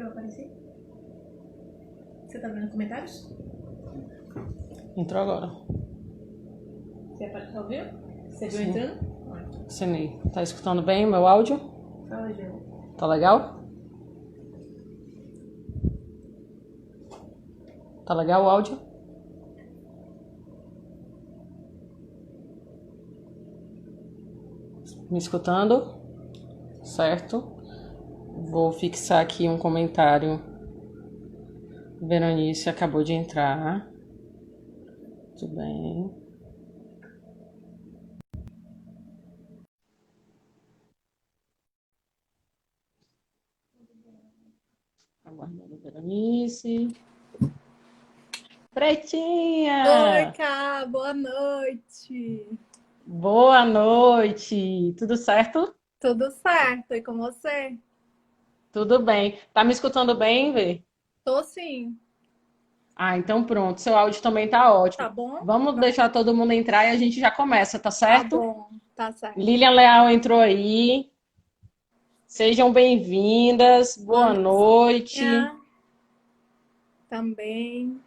Eu apareci? Você tá vendo comentários? Entrou agora. Você ouviu? Você viu Sim. entrando? Assinei. Tá escutando bem o meu áudio? Fala, Ju. Tá legal? Tá legal o áudio? Me escutando? Certo. Vou fixar aqui um comentário. Veronice acabou de entrar. Tudo bem. Aguardando Veronice. Oi, Pretinha! Cá, boa noite. Boa noite! Tudo certo? Tudo certo? E com você? Tudo bem. Tá me escutando bem, Vê? Tô sim. Ah, então pronto. Seu áudio também tá ótimo. Tá bom? Vamos deixar todo mundo entrar e a gente já começa, tá Tá certo? bom, tá certo. Lilian Leal entrou aí. Sejam bem-vindas. Boa noite. Vanessa também.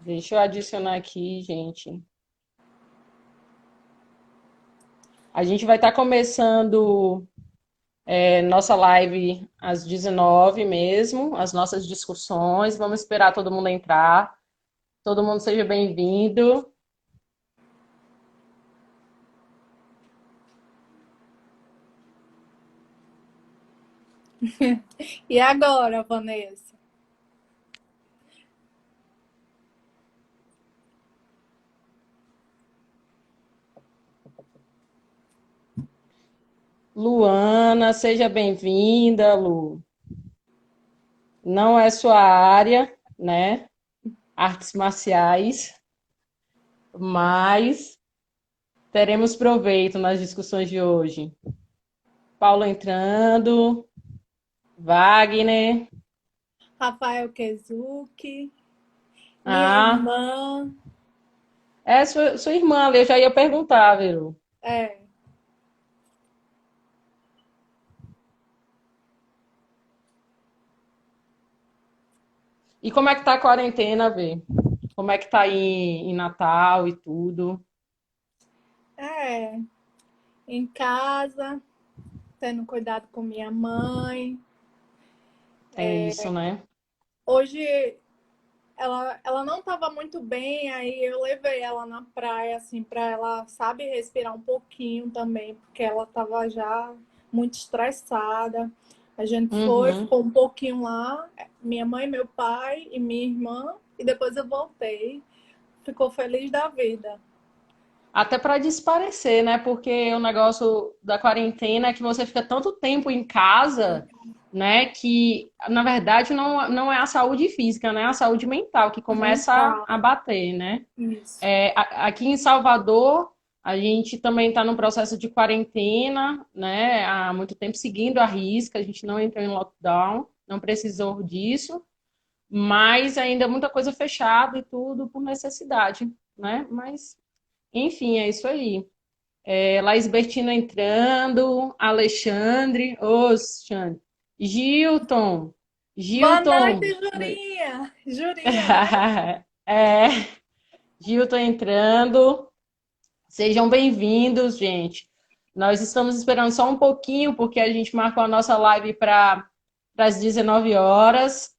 Deixa eu adicionar aqui, gente. A gente vai estar começando nossa live às 19 mesmo, as nossas discussões. Vamos esperar todo mundo entrar. Todo mundo seja bem-vindo. E agora, Vanessa? Luana, seja bem-vinda, Lu. Não é sua área, né? Artes marciais, mas teremos proveito nas discussões de hoje. Paulo entrando, Wagner. Rafael Kezuki, minha Ah, irmã. é sua irmã ali, eu já ia perguntar, viu? É, E como é que tá a quarentena, Vê? Como é que tá aí em Natal e tudo? é, em casa, tendo cuidado com minha mãe. É isso, né? Hoje ela não estava muito bem, aí eu levei ela na praia, assim, para ela, sabe, respirar um pouquinho também, porque ela estava já muito estressada. A gente foi, Uhum. ficou um pouquinho lá, minha mãe, meu pai e minha irmã, e depois eu voltei. Ficou feliz da vida. Até para desaparecer, né? Porque o negócio da quarentena é que você fica tanto tempo em casa, né? Que, na verdade, não é a saúde física, né? É a saúde mental que começa Mental, a bater, né? isso. Aqui em Salvador, a gente também está no processo de quarentena, né? Há muito tempo seguindo a risca, a gente não entrou em lockdown, não precisou disso, mas ainda muita coisa fechada e tudo por necessidade, né? Mas, enfim, é isso aí. Laís Bertino entrando, Alexandre, Alexandre, Gilton, Boa Gilton, noite, Jurinha! Jurinha, né? é, Gilton entrando, sejam bem-vindos, gente. Nós estamos esperando só um pouquinho, porque a gente marcou a nossa live para as 19 horas.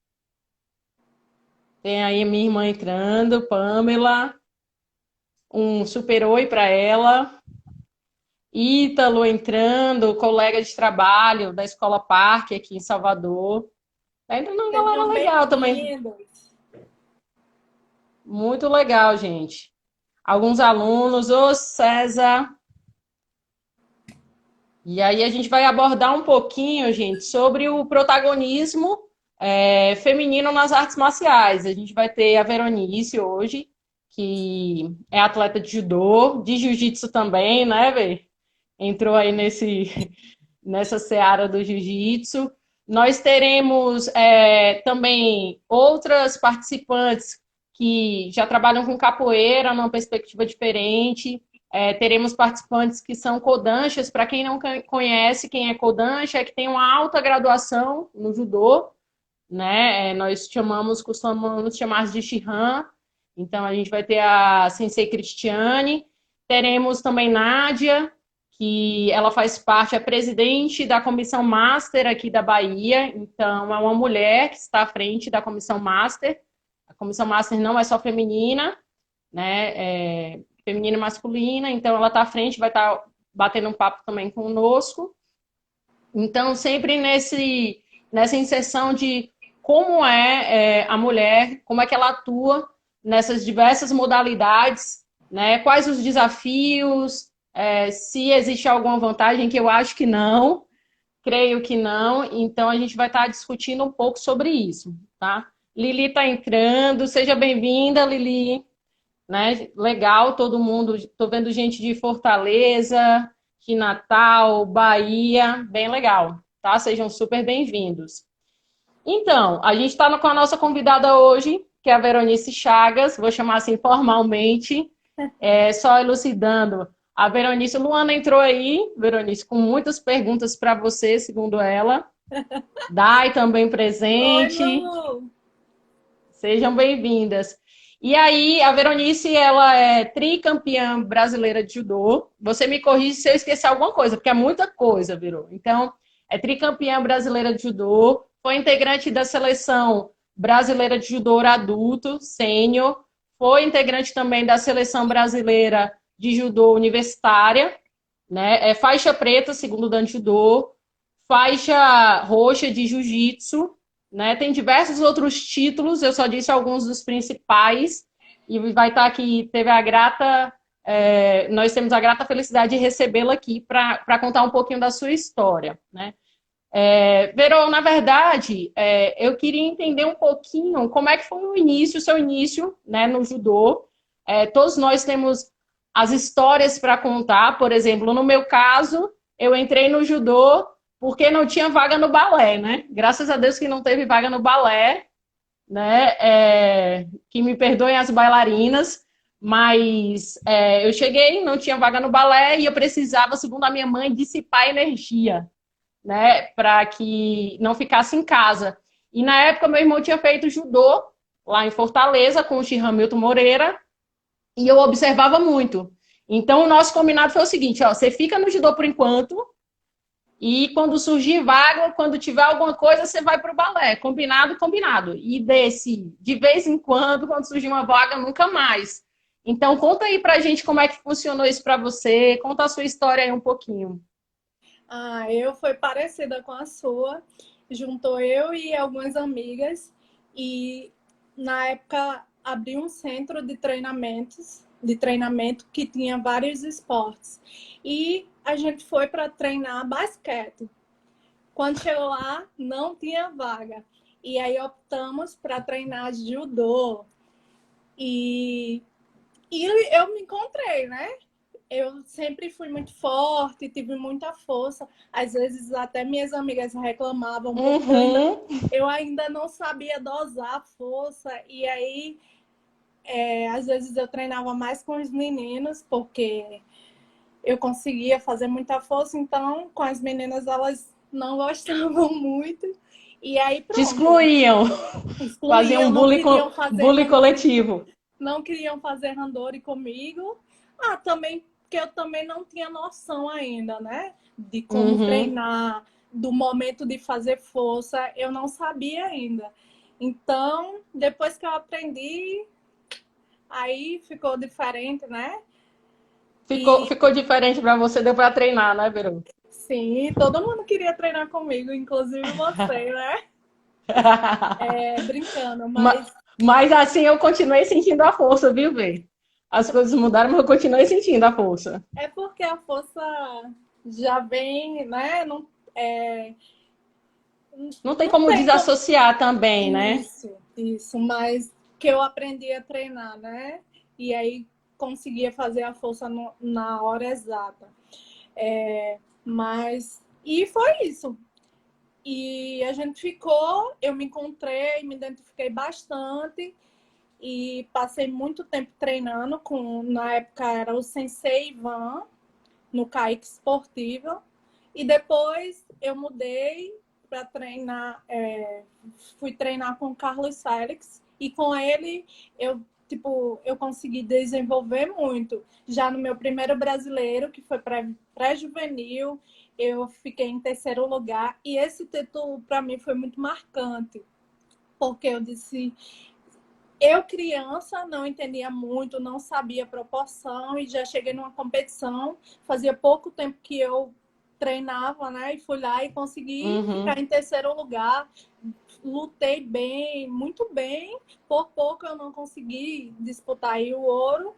Tem aí minha irmã entrando, Pamela, um super oi para ela. Ítalo entrando, colega de trabalho da Escola Parque aqui em Salvador. Tá entrando uma galera Sejam legal também. bem-vindos. Muito legal, gente. Alguns alunos, ô César. E aí a gente vai abordar um pouquinho, gente, sobre o protagonismo feminino nas artes marciais. A gente vai ter a Veronice hoje, que é atleta de judô, de jiu-jitsu também, né, Vê? Entrou aí nessa seara do jiu-jitsu. Nós teremos também outras participantes que já trabalham com capoeira numa perspectiva diferente, Teremos participantes que são kodanshas. Para quem não conhece quem é kodansha, é que tem uma alta graduação no judô, né? Nós costumamos chamar de Shihan. Então, a gente vai ter a Sensei Cristiane. Teremos também Nádia, que ela faz parte, é presidente da Comissão Master aqui da Bahia. Então, é uma mulher que está à frente da Comissão Master. A Comissão Master não é só feminina, né? Feminina e masculina. Então, ela está à frente, vai estar batendo um papo também conosco. Então, sempre nessa inserção de como é a mulher, como é que ela atua nessas diversas modalidades, né? Quais os desafios, se existe alguma vantagem, que eu acho que não, creio que não. Então, a gente vai estar discutindo um pouco sobre isso, tá? Lili está entrando, seja bem-vinda, Lili. Né? Legal, todo mundo. Estou vendo gente de Fortaleza, de Natal, Bahia, bem legal, tá? Sejam super bem-vindos. Então, a gente está com a nossa convidada hoje, que é a Veronice Chagas, vou chamar assim formalmente, só elucidando. A Veronice, Luana entrou aí, Veronice, com muitas perguntas para você, segundo ela. Dai também presente. Oi, Lu. Sejam bem-vindas. E aí, a Veronice, ela é tricampeã brasileira de judô. Você me corrige se eu esquecer alguma coisa, porque é muita coisa, Verô. Então, é tricampeã brasileira de judô, foi integrante da seleção brasileira de judô adulto, sênior, foi integrante também da seleção brasileira de judô universitária, né? É faixa preta, segundo Dan Judô, faixa roxa de jiu-jitsu, né? Tem diversos outros títulos, eu só disse alguns dos principais, e vai estar aqui, nós temos a grata felicidade de recebê-la aqui para contar um pouquinho da sua história, né? Verô, na verdade, eu queria entender um pouquinho como é que foi o seu início, né, no judô. Todos nós temos as histórias para contar, por exemplo, no meu caso, eu entrei no judô porque não tinha vaga no balé, né? Graças a Deus que não teve vaga no balé, né? Que me perdoem as bailarinas, mas eu cheguei, não tinha vaga no balé e eu precisava, segundo a minha mãe, dissipar energia, né? Para que não ficasse em casa. E na época meu irmão tinha feito judô lá em Fortaleza com o Shihan Milton Moreira e eu observava muito. Então o nosso combinado foi o seguinte: ó, você fica no judô por enquanto. E quando surgir vaga, quando tiver alguma coisa, você vai para o balé. Combinado, combinado. E de vez em quando surgir uma vaga, nunca mais. Então, conta aí pra gente como é que funcionou isso para você. Conta a sua história aí um pouquinho. Foi parecida com a sua. Juntou eu e algumas amigas. E, na época, abri um centro de treinamento que tinha vários esportes. E a gente foi para treinar basquete. Quando chegou lá, não tinha vaga. E aí optamos para treinar judô. E eu me encontrei, né? Eu sempre fui muito forte, tive muita força. Às vezes até minhas amigas reclamavam, porque eu ainda não sabia dosar a força. E aí, às vezes eu treinava mais com os meninos, porque eu conseguia fazer muita força. Então, com as meninas, elas não gostavam muito. E aí, pronto. Te excluíam. Faziam um bullying coletivo. Não queriam fazer randori comigo. Também, porque eu também não tinha noção ainda, né? De como treinar, do momento de fazer força, eu não sabia ainda. Então, depois que eu aprendi, aí ficou diferente, né? Ficou diferente para você, deu para treinar, né, Verô? Sim, todo mundo queria treinar comigo, inclusive você, né? Brincando, mas assim eu continuei sentindo a força, viu, Vê? As coisas mudaram, mas eu continuei sentindo a força. É porque a força já vem, né? Não tem como desassociar também, né? Isso, mas que eu aprendi a treinar, né? E aí conseguia fazer a força na hora exata. E foi isso. E a gente ficou, eu me encontrei, me identifiquei bastante. e passei muito tempo treinando na época era o Sensei Ivan, no Kaique Esportivo. E depois eu mudei para treinar, fui treinar com o Carlos Félix, e com ele eu consegui desenvolver muito. Já no meu primeiro brasileiro, que foi pré-juvenil, eu fiquei em terceiro lugar, e esse título para mim foi muito marcante, porque eu disse, eu criança não entendia muito, não sabia a proporção, e já cheguei numa competição, fazia pouco tempo que eu treinava, né? E fui lá e consegui ficar em terceiro lugar. Lutei bem, muito bem. Por pouco eu não consegui disputar aí o ouro.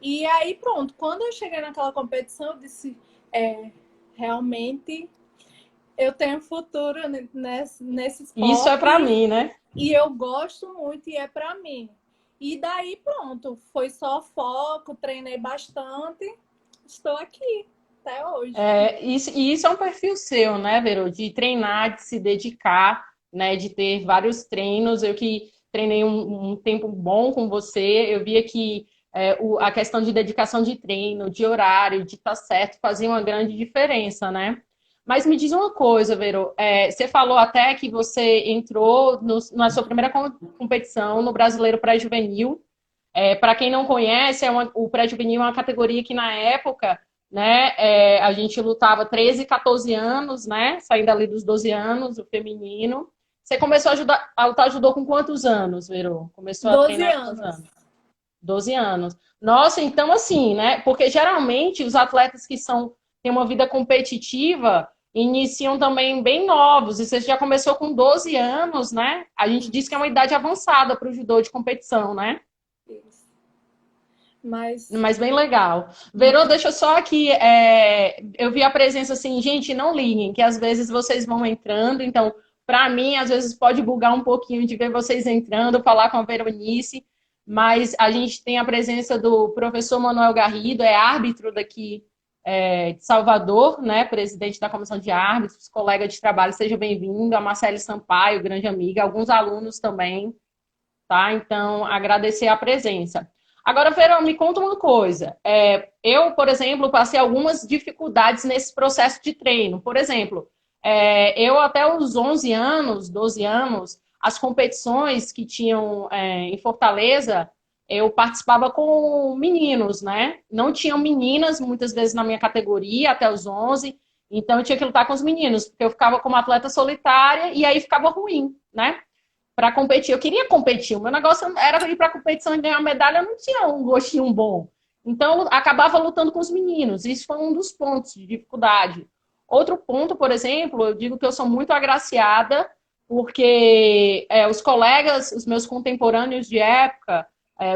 E aí, pronto. Quando eu cheguei naquela competição, eu disse, realmente eu tenho futuro nesse Isso é esporte. para mim, né? E eu gosto muito e é para mim. E daí, pronto. Foi só foco, treinei bastante. Estou aqui até hoje. Isso é um perfil seu, né, Vero? De treinar, de se dedicar, né? De ter vários treinos. Eu que treinei um tempo bom com você, eu via que a questão de dedicação de treino, de horário, de estar certo, fazia uma grande diferença, né? Mas me diz uma coisa, Vero. Você falou até que você entrou na sua primeira competição no Brasileiro Pré-Juvenil. Para quem não conhece, o pré-juvenil é uma categoria que na época, né, a gente lutava 13, 14 anos, né, saindo ali dos 12 anos, o feminino. Você começou a lutar judô com quantos anos, Verô? Começou a 12 treinar com quantos anos. anos? 12 anos. Nossa, então assim, né, porque geralmente os atletas que têm uma vida competitiva iniciam também bem novos, e você já começou com 12 anos, né? A gente diz que é uma idade avançada para o judô de competição, né? Mas bem legal. Verô, deixa eu só aqui. Eu vi a presença assim, gente, não liguem, que às vezes vocês vão entrando, então, para mim, às vezes pode bugar um pouquinho de ver vocês entrando, falar com a Veronice, mas a gente tem a presença do professor Manuel Garrido, é árbitro daqui de Salvador, né? Presidente da comissão de árbitros, colega de trabalho, seja bem-vindo. A Marcele Sampaio, grande amiga, alguns alunos também, tá? Então, agradecer a presença. Agora, Verão, me conta uma coisa. Eu, por exemplo, passei algumas dificuldades nesse processo de treino. Por exemplo, eu até os 11 anos, 12 anos, as competições que tinham em Fortaleza, eu participava com meninos, né? Não tinham meninas, muitas vezes, na minha categoria, até os 11. Então, eu tinha que lutar com os meninos, porque eu ficava como atleta solitária e aí ficava ruim, né? Para competir. Eu queria competir. O meu negócio era ir para a competição e ganhar uma medalha, eu não tinha um gostinho bom. Então, eu acabava lutando com os meninos. Isso foi um dos pontos de dificuldade. Outro ponto, por exemplo, eu digo que eu sou muito agraciada, porque os colegas, os meus contemporâneos de época,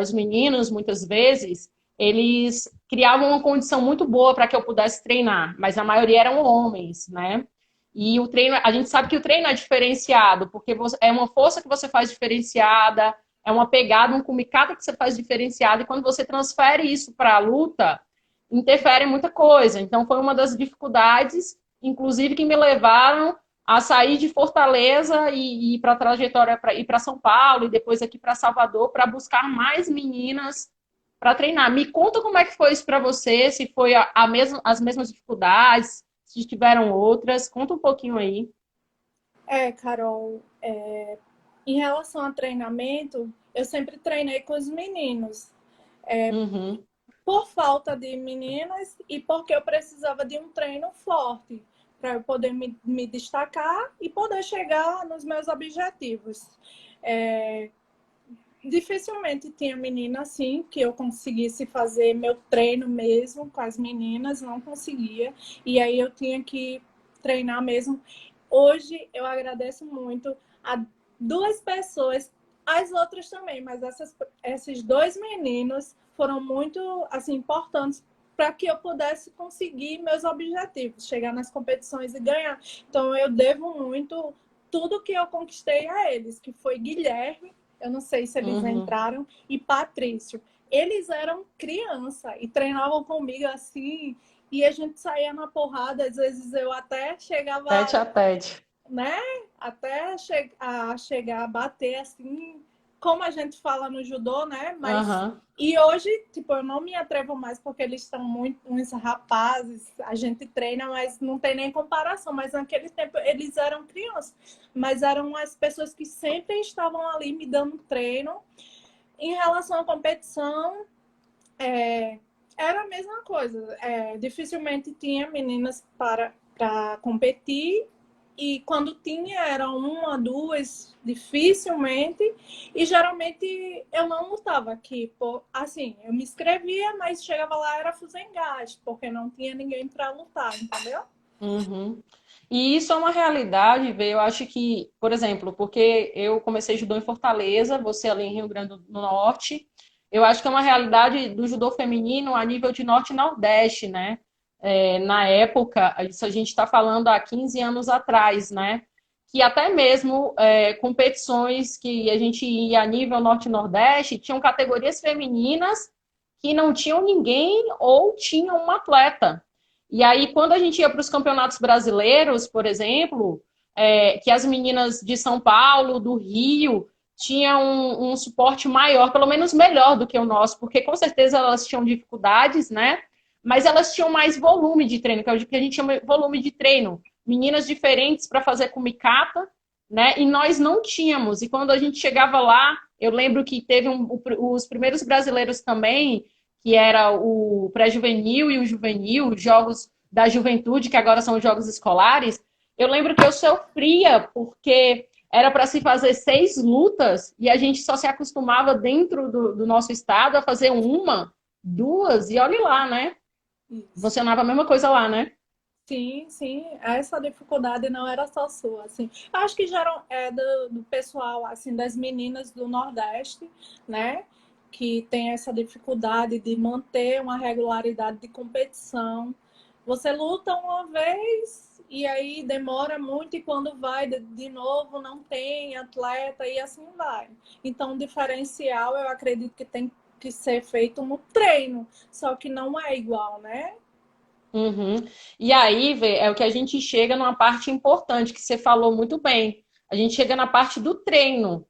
os meninos, muitas vezes, eles criavam uma condição muito boa para que eu pudesse treinar, mas a maioria eram homens, né? E o treino, a gente sabe que o treino é diferenciado, porque é uma força que você faz diferenciada, é uma pegada, um kumikata que você faz diferenciado, e quando você transfere isso para a luta, interfere em muita coisa. Então, foi uma das dificuldades, inclusive, que me levaram a sair de Fortaleza e ir para a trajetória, para ir para São Paulo, e depois aqui para Salvador, para buscar mais meninas para treinar. Me conta como é que foi isso para você, se foi as mesmas dificuldades, se tiveram outras, conta um pouquinho aí. Carol, em relação a treinamento, eu sempre treinei com os meninos. Por falta de meninas e porque eu precisava de um treino forte para eu poder me destacar e poder chegar nos meus objetivos. Dificilmente tinha menina assim que eu conseguisse fazer meu treino mesmo com as meninas, não conseguia. E aí eu tinha que treinar mesmo. Hoje eu agradeço muito a 2 pessoas, as outras também, mas esses 2 meninos foram muito assim importantes para que eu pudesse conseguir meus objetivos, chegar nas competições e ganhar. Então eu devo muito tudo que eu conquistei a eles, que foi Guilherme, eu não sei se eles entraram, e Patrício. Eles eram criança e treinavam comigo assim, e a gente saía na porrada, às vezes eu até chegava... Tete a tete. Né? Até chegar a bater assim, como a gente fala no judô, né? Mas Aham. e hoje, tipo, eu não me atrevo mais porque eles estão muito uns rapazes, a gente treina, mas não tem nem comparação. Mas naquele tempo eles eram crianças, mas eram as pessoas que sempre estavam ali me dando treino. Em relação à competição, era a mesma coisa. Dificilmente tinha meninas para competir. E quando tinha, era uma, duas, dificilmente. E geralmente eu não lutava aqui. Assim, eu me inscrevia, mas chegava lá era fuzengagem, porque não tinha ninguém para lutar, entendeu? Uhum. E isso é uma realidade, Vê. Eu acho que, por exemplo, porque eu comecei judô em Fortaleza, você ali em Rio Grande do Norte, eu acho que é uma realidade do judô feminino a nível de Norte e Nordeste, né? Na época, isso a gente está falando há 15 anos atrás, né? Que até mesmo competições que a gente ia a nível Norte e Nordeste tinham categorias femininas que não tinham ninguém ou tinham um atleta. E aí, quando a gente ia para os campeonatos brasileiros, por exemplo, que as meninas de São Paulo, do Rio, tinham um suporte maior, pelo menos melhor do que o nosso, porque com certeza elas tinham dificuldades, né? Mas elas tinham mais volume de treino, que é o que a gente chama de volume de treino. Meninas diferentes para fazer com micata, né? E nós não tínhamos. E quando a gente chegava lá, eu lembro que teve os primeiros brasileiros também, que era o pré-juvenil e o juvenil, jogos da juventude, que agora são os jogos escolares. Eu lembro que eu sofria porque era para se fazer 6 lutas e a gente só se acostumava dentro do nosso estado a fazer uma, duas, e olhe lá, né? Isso. Funcionava a mesma coisa lá, né? Sim, sim, essa dificuldade não era só sua, assim. Acho que já do pessoal, assim, das meninas do Nordeste, né? Que tem essa dificuldade de manter uma regularidade de competição. Você luta uma vez e aí demora muito e quando vai de novo não tem atleta e assim vai. Então, o diferencial eu acredito que tem que ser feito no treino, só que não é igual, né? Uhum. E aí, Vê, é o que a gente chega numa parte importante que você falou muito bem. A gente chega na parte do treino.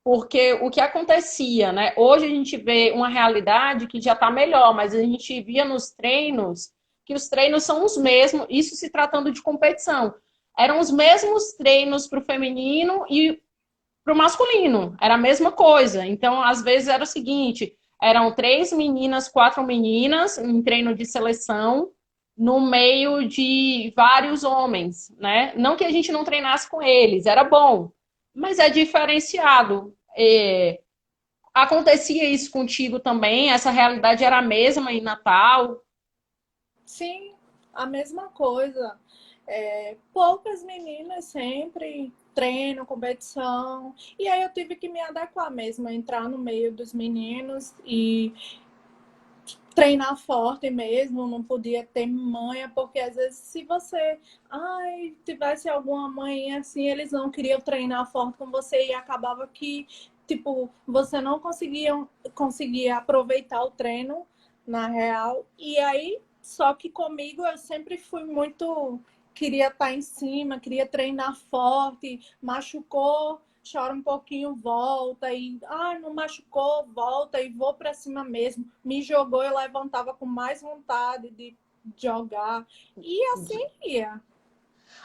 Porque o que acontecia, né? Hoje a gente vê uma realidade que já está melhor, mas a gente via nos treinos que os treinos são os mesmos, isso se tratando de competição. Eram os mesmos treinos para o feminino e para o masculino, era a mesma coisa. Então, às vezes era o seguinte: eram 3 meninas, 4 meninas em treino de seleção, no meio de vários homens, né? Não que a gente não treinasse com eles, era bom, mas é diferenciado. Acontecia isso contigo também? Essa realidade era a mesma em Natal? Sim, a mesma coisa. Poucas meninas sempre treinam, competição. E aí eu tive que me adequar mesmo, entrar no meio dos meninos e treinar forte mesmo, não podia ter manha, porque às vezes se você tivesse alguma mãe assim, eles não queriam treinar forte com você e acabava que, tipo, você não conseguia aproveitar o treino na real. E aí, só que comigo eu sempre fui muito, queria estar em cima, queria treinar forte, machucou, chora um pouquinho, volta e não machucou, volta e vou para cima mesmo. Me jogou, eu levantava com mais vontade de jogar e assim ia.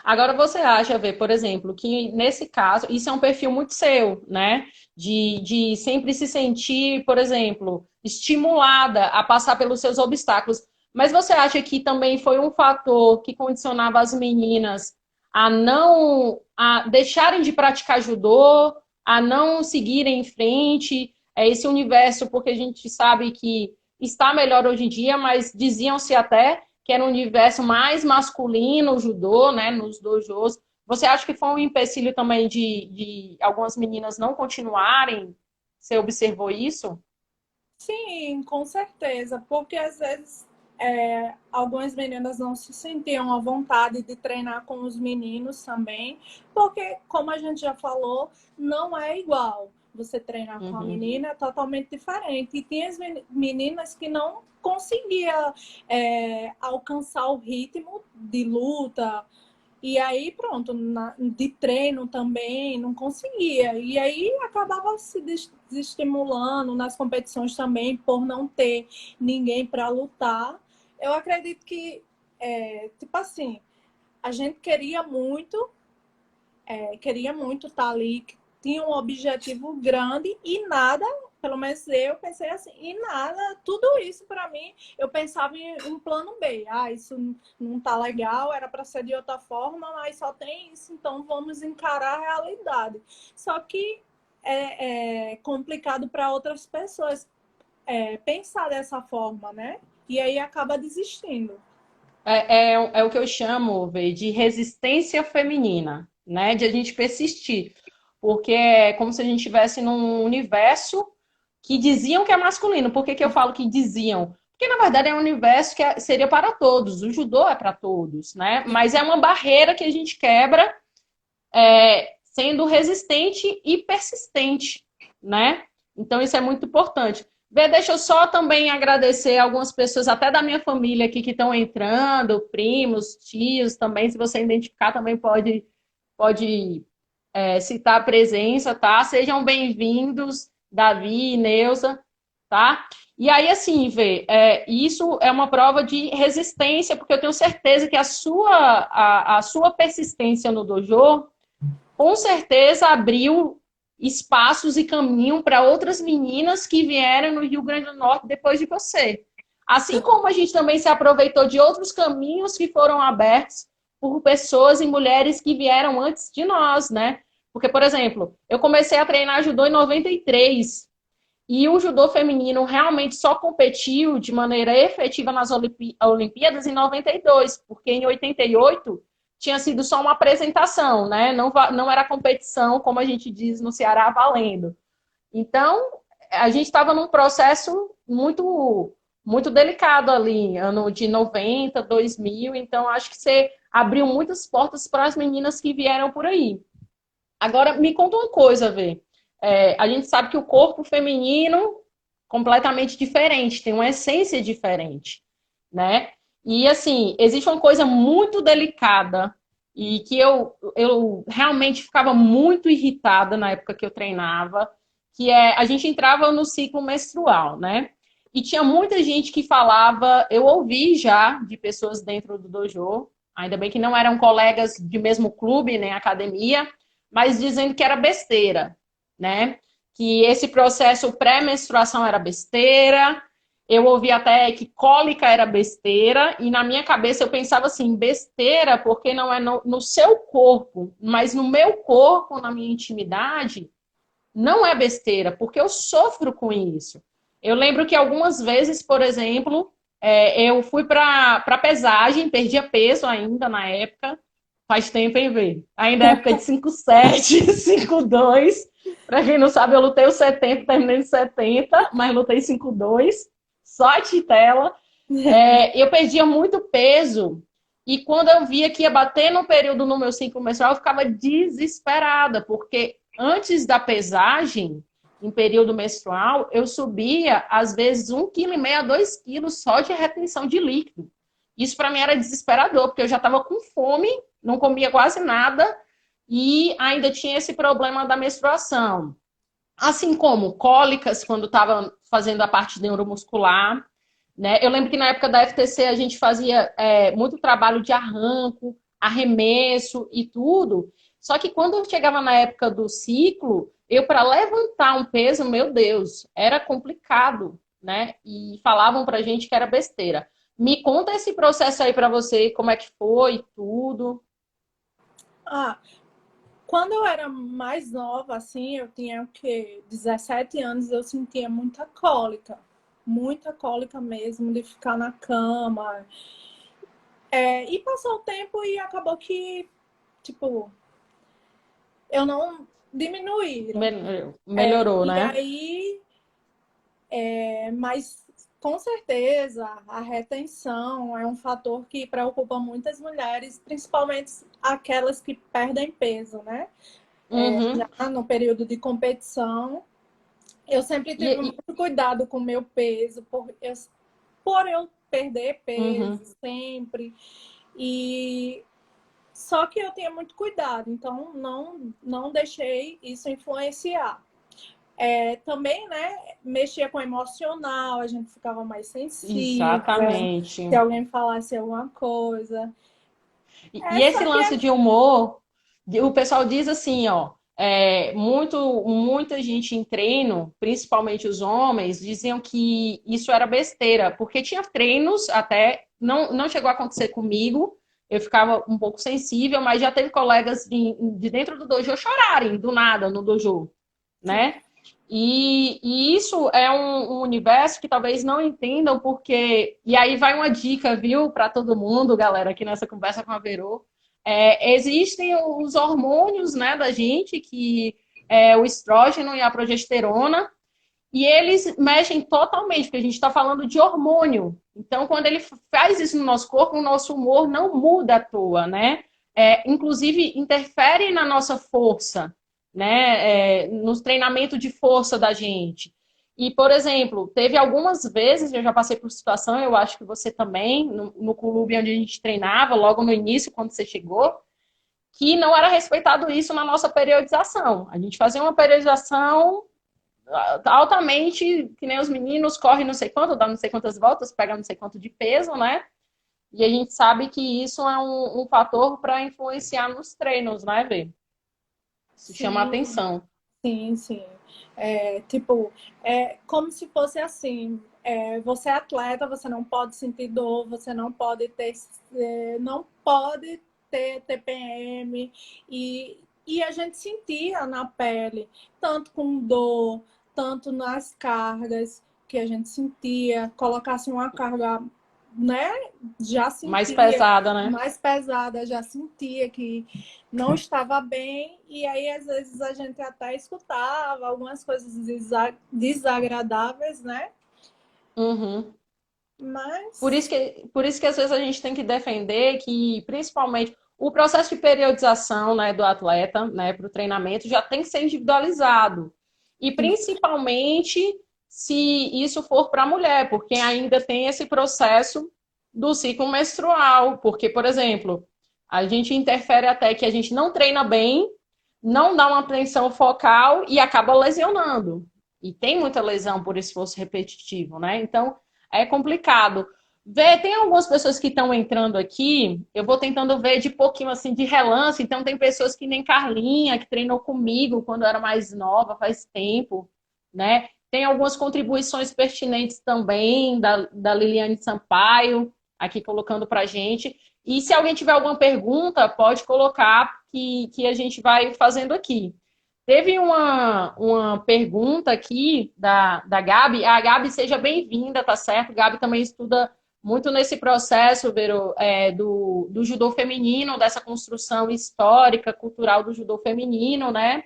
Agora você acha, Vê, por exemplo, que nesse caso, isso é um perfil muito seu, né? De sempre se sentir, por exemplo, estimulada a passar pelos seus obstáculos. Mas você acha que também foi um fator que condicionava as meninas a deixarem de praticar judô, a não seguirem em frente, esse universo, porque a gente sabe que está melhor hoje em dia, mas diziam-se até que era um universo mais masculino, o judô, né, nos dojos. Você acha que foi um empecilho também de algumas meninas não continuarem? Você observou isso? Sim, com certeza, porque às vezes algumas meninas não se sentiam à vontade de treinar com os meninos também, porque, como a gente já falou, não é igual. Você treinar com a Uhum. menina é totalmente diferente. E tem as meninas que não conseguiam alcançar o ritmo de luta. E aí, pronto, de treino também, não conseguia. E aí acabava se desestimulando nas competições também, por não ter ninguém para lutar. Eu acredito que, tipo assim, a gente queria muito estar ali, tinha um objetivo grande e nada, pelo menos eu pensei assim, e nada, tudo isso para mim, eu pensava em um plano B. Ah, isso não tá legal, era para ser de outra forma, mas só tem isso, então vamos encarar a realidade. Só que é complicado para outras pessoas pensar dessa forma, né? E aí acaba desistindo. É o que eu chamo, Vê, de resistência feminina, né? De a gente persistir. Porque é como se a gente estivesse num universo que diziam que é masculino. Por que que eu falo que diziam? Porque, na verdade, é um universo que seria para todos. O judô é para todos, né? Mas é uma barreira que a gente quebra sendo resistente e persistente, né? Então, isso é muito importante. Vê, deixa eu só também agradecer algumas pessoas, até da minha família aqui, que estão entrando, primos, tios também. Se você identificar, também pode citar a presença, tá? Sejam bem-vindos, Davi e Neuza, tá? E aí, assim, Vê, isso é uma prova de resistência, porque eu tenho certeza que a sua persistência no dojo com certeza abriu espaços e caminho para outras meninas que vieram no Rio Grande do Norte depois de você. Assim como a gente também se aproveitou de outros caminhos que foram abertos por pessoas e mulheres que vieram antes de nós, né? Porque, por exemplo, eu comecei a treinar judô em 93 e o judô feminino realmente só competiu de maneira efetiva nas Olimpíadas em 92, porque em 88 tinha sido só uma apresentação, né? Não era competição, como a gente diz no Ceará, valendo. Então, a gente estava num processo muito delicado ali, ano de 90, 2000, então acho que você abriu muitas portas para as meninas que vieram por aí. Agora, me conta uma coisa, Vê. A gente sabe que o corpo feminino completamente diferente, tem uma essência diferente, né? E assim, existe uma coisa muito delicada e que eu realmente ficava muito irritada na época que eu treinava, que a gente entrava no ciclo menstrual, né? E tinha muita gente que falava, eu ouvi já de pessoas dentro do dojo, ainda bem que não eram colegas de mesmo clube, nem academia, mas dizendo que era besteira, né? Que esse processo pré-menstruação era besteira. Eu ouvi até que cólica era besteira, e na minha cabeça eu pensava assim, besteira porque não é no seu corpo, mas no meu corpo, na minha intimidade, não é besteira, porque eu sofro com isso. Eu lembro que algumas vezes, por exemplo, eu fui para pesagem, perdia peso ainda na época, faz tempo, hein, Vê? Ainda é época de 5,7, 5,2. Para quem não sabe, eu lutei os 70, terminei os 70, mas lutei 5,2, só a titela. Eu perdia muito peso. E quando eu via que ia bater no período no meu ciclo menstrual, eu ficava desesperada, porque antes da pesagem, em período menstrual, eu subia, às vezes, 1,5 kg a 2 quilos só de retenção de líquido. Isso para mim era desesperador, porque eu já estava com fome, não comia quase nada e ainda tinha esse problema da menstruação. Assim como cólicas, quando estava fazendo a parte neuromuscular, né? Eu lembro que na época da FTC a gente fazia muito trabalho de arranco, arremesso e tudo. Só que quando eu chegava na época do ciclo, eu para levantar um peso, meu Deus, era complicado, né? E falavam pra gente que era besteira. Me conta esse processo aí para você, como é que foi, tudo. Ah, quando eu era mais nova, assim, eu tinha o quê? 17 anos, eu sentia muita cólica mesmo, de ficar na cama. E passou o tempo e acabou que, tipo, eu não diminuíram. Melhorou, E né? aí, mas com certeza a retenção é um fator que preocupa muitas mulheres, principalmente aquelas que perdem peso, né? Uhum. Já no período de competição, eu sempre tive E, muito cuidado com o meu peso, por eu perder uhum. peso sempre. E Só que eu tinha muito cuidado, então não deixei isso influenciar. Também, né, mexia com o emocional, a gente ficava mais sensível, se Exatamente. alguém falasse alguma coisa. E Só esse que lance de humor, o pessoal diz assim, ó, muita gente em treino, principalmente os homens, diziam que isso era besteira, porque tinha treinos até, não chegou a acontecer comigo, eu ficava um pouco sensível, mas já teve colegas de dentro do dojo chorarem do nada no dojo, sim, né? E isso é um universo que talvez não entendam, porque. E aí vai uma dica, viu, para todo mundo, galera, aqui nessa conversa com a Verô. Existem os hormônios, né, da gente, que é o estrógeno e a progesterona, e eles mexem totalmente, porque a gente está falando de hormônio. Então, quando ele faz isso no nosso corpo, o nosso humor não muda à toa, né? Inclusive, interfere na nossa força, né? Nos treinamentos de força da gente. E, por exemplo, teve algumas vezes, eu já passei por situação, eu acho que você também, no clube onde a gente treinava, logo no início, quando você chegou, que não era respeitado isso na nossa periodização. A gente fazia uma periodização altamente, que nem os meninos, correm não sei quanto, dá não sei quantas voltas, pega não sei quanto de peso, né? E a gente sabe que isso é um fator para influenciar nos treinos, né, Vê? Isso chama a sim, atenção. sim, sim. Tipo, é como se fosse assim, você é atleta, você não pode sentir dor, você não pode ter, não pode ter TPM, e a gente sentia na pele, tanto com dor, tanto nas cargas que a gente sentia, colocasse uma carga, né, já Mais sentia pesada, né? mais pesada, já sentia que não estava bem, e aí às vezes a gente até escutava algumas coisas desagradáveis, né? Uhum. Mas Por isso que às vezes a gente tem que defender que, principalmente, o processo de periodização, né, do atleta, né, para o treinamento já tem que ser individualizado. E principalmente se isso for para a mulher, porque ainda tem esse processo do ciclo menstrual. Porque, por exemplo, a gente interfere até que a gente não treina bem, não dá uma atenção focal e acaba lesionando. E tem muita lesão por esforço repetitivo, né? Então, é complicado. Tem algumas pessoas que estão entrando aqui, eu vou tentando ver de pouquinho assim, de relance. Então, tem pessoas que nem Carlinha, que treinou comigo quando eu era mais nova, faz tempo, né? Tem algumas contribuições pertinentes também da Liliane Sampaio, aqui colocando para a gente. E se alguém tiver alguma pergunta, pode colocar que a gente vai fazendo aqui. Teve uma pergunta aqui da Gabi. A Gabi, seja bem-vinda, tá certo? Gabi também estuda muito nesse processo, Vero, do judô feminino, dessa construção histórica, cultural do judô feminino, né?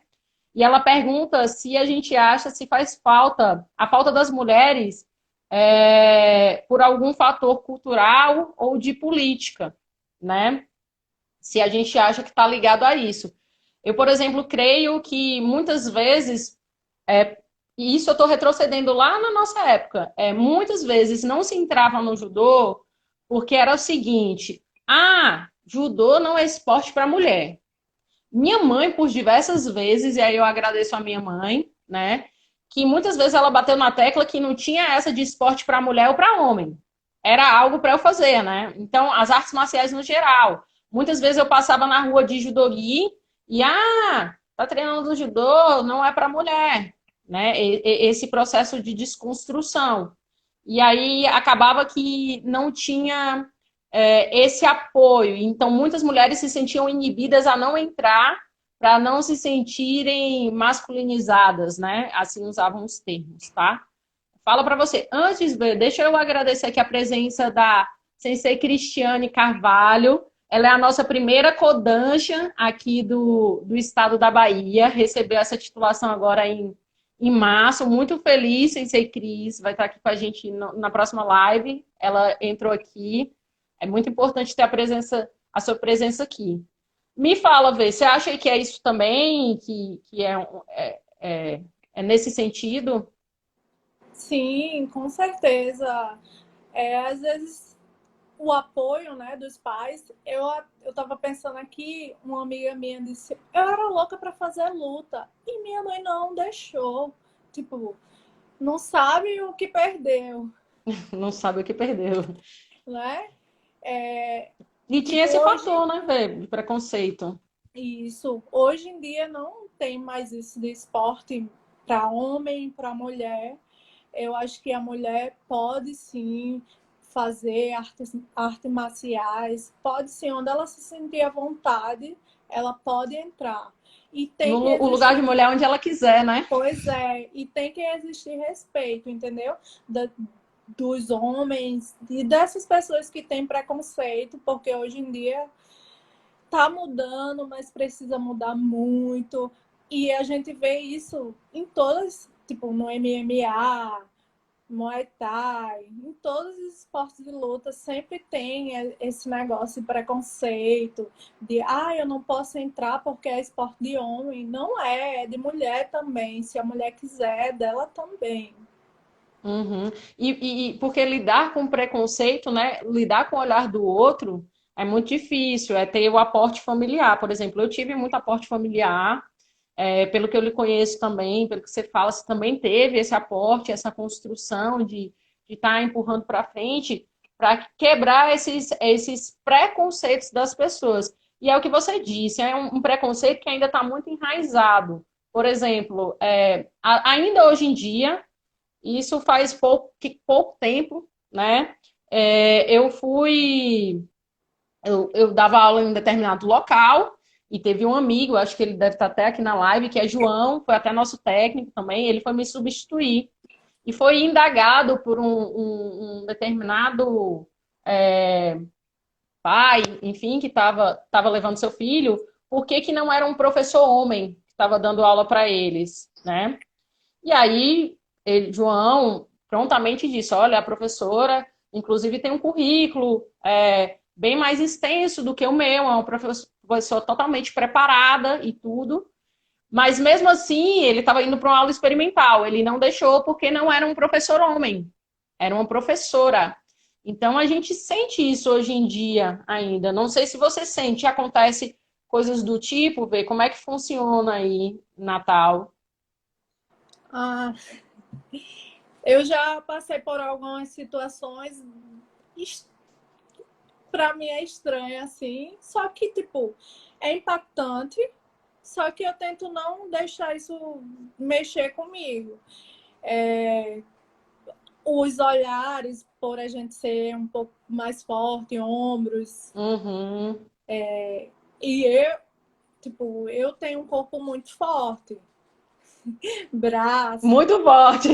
E ela pergunta se a gente acha se faz falta, a falta das mulheres por algum fator cultural ou de política, né? Se a gente acha que está ligado a isso. Eu, por exemplo, creio que muitas vezes, e isso eu estou retrocedendo lá na nossa época, muitas vezes não se entrava no judô porque era o seguinte: judô não é esporte para mulher. Minha mãe, por diversas vezes, e aí eu agradeço a minha mãe, né? Que muitas vezes ela bateu na tecla que não tinha essa de esporte para mulher ou para homem. Era algo para eu fazer, né? Então, as artes marciais no geral. Muitas vezes eu passava na rua de judogi e, tá treinando judô, não é para mulher, né? Esse processo de desconstrução. E aí acabava que não tinha esse apoio. Então, muitas mulheres se sentiam inibidas a não entrar para não se sentirem masculinizadas, né? Assim usavam os termos, tá? Fala para você. Antes, deixa eu agradecer aqui a presença da Sensei Cristiane Carvalho. Ela é a nossa primeira Kodansha aqui do estado da Bahia. Recebeu essa titulação agora em março. Muito feliz, Sensei Cris. Vai estar aqui com a gente na próxima live. Ela entrou aqui. É muito importante ter a sua presença aqui. Me fala, Vê, você acha que é isso também? Que é nesse sentido? sim, com certeza. Às vezes. o apoio, né, dos pais, eu tava pensando aqui, uma amiga minha disse, eu era louca para fazer luta e minha mãe não deixou. Tipo, não sabe o que perdeu, Não sabe o que perdeu. né? É, E tinha tipo, esse hoje, fator, né, velho, de preconceito. isso, hoje em dia não tem mais isso de esporte para homem, para mulher. Eu acho que a mulher pode sim fazer artes marciais, pode sim, onde ela se sentir à vontade, ela pode entrar. E tem que O lugar de existir, mulher onde ela quiser, né? pois é, e tem que existir respeito, entendeu? Dos homens e dessas pessoas que têm preconceito, porque hoje em dia tá mudando, mas precisa mudar muito. E a gente vê isso em todas, tipo, no MMA, Muay Thai, em todos os esportes de luta sempre tem esse negócio de preconceito, de eu não posso entrar porque é esporte de homem. Não é de mulher também. Se a mulher quiser, é dela também. Uhum. Porque lidar com preconceito, né? Lidar com o olhar do outro é muito difícil. É ter o aporte familiar, por exemplo. Eu tive muito aporte familiar, pelo que eu lhe conheço também, pelo que você fala, você também teve esse aporte, essa construção de estar empurrando para frente para quebrar esses preconceitos das pessoas. E é o que você disse, é um preconceito que ainda está muito enraizado. Por exemplo, ainda hoje em dia. Isso faz pouco tempo, né? Eu fui. Eu dava aula em um determinado local e teve um amigo, acho que ele deve estar até aqui na live, que é João, foi até nosso técnico também, ele foi me substituir. E foi indagado por um determinado pai, enfim, que estava levando seu filho, por que não era um professor homem que estava dando aula para eles, né? E aí, João prontamente disse: olha, a professora, inclusive, tem um currículo bem mais extenso do que o meu, é uma professora totalmente preparada e tudo. Mas mesmo assim, ele estava indo para uma aula experimental. Ele não deixou porque não era um professor homem, era uma professora. Então a gente sente isso hoje em dia ainda. Não sei se você sente, acontece coisas do tipo, ver como é que funciona aí Natal. Ah, eu já passei por algumas situações, para mim é estranho assim, só que tipo, é impactante, só que eu tento não deixar isso mexer comigo. Os olhares, por a gente ser um pouco mais forte, ombros, Uhum. e eu tenho um corpo muito forte, braço, Muito forte.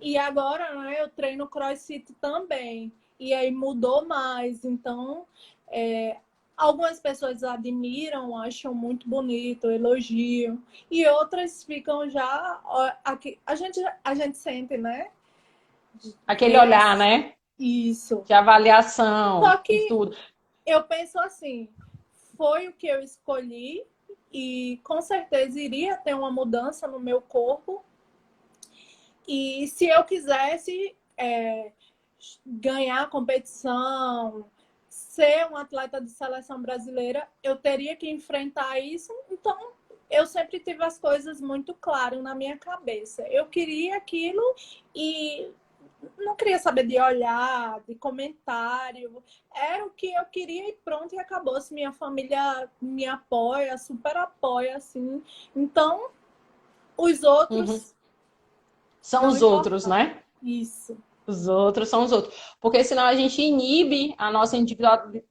e agora, né, eu treino CrossFit também, e aí mudou mais, então algumas pessoas admiram, acham muito bonito, elogiam, e outras ficam já, aqui, a gente sente, né, Aquele vê olhar, né? isso. De avaliação Só e que tudo. eu penso assim, foi o que eu escolhi e com certeza iria ter uma mudança no meu corpo. E se eu quisesse ganhar a competição, ser um atleta de seleção brasileira, eu teria que enfrentar isso. Então, eu sempre tive as coisas muito claras na minha cabeça. Eu queria aquilo e não queria saber de olhar, de comentário. Era o que eu queria e pronto, e acabou. Se minha família me apoia, super apoia, assim. Então, os Uhum. outros São não os outros, importam. né? Isso. Os outros são os outros. Porque senão a gente inibe a nossa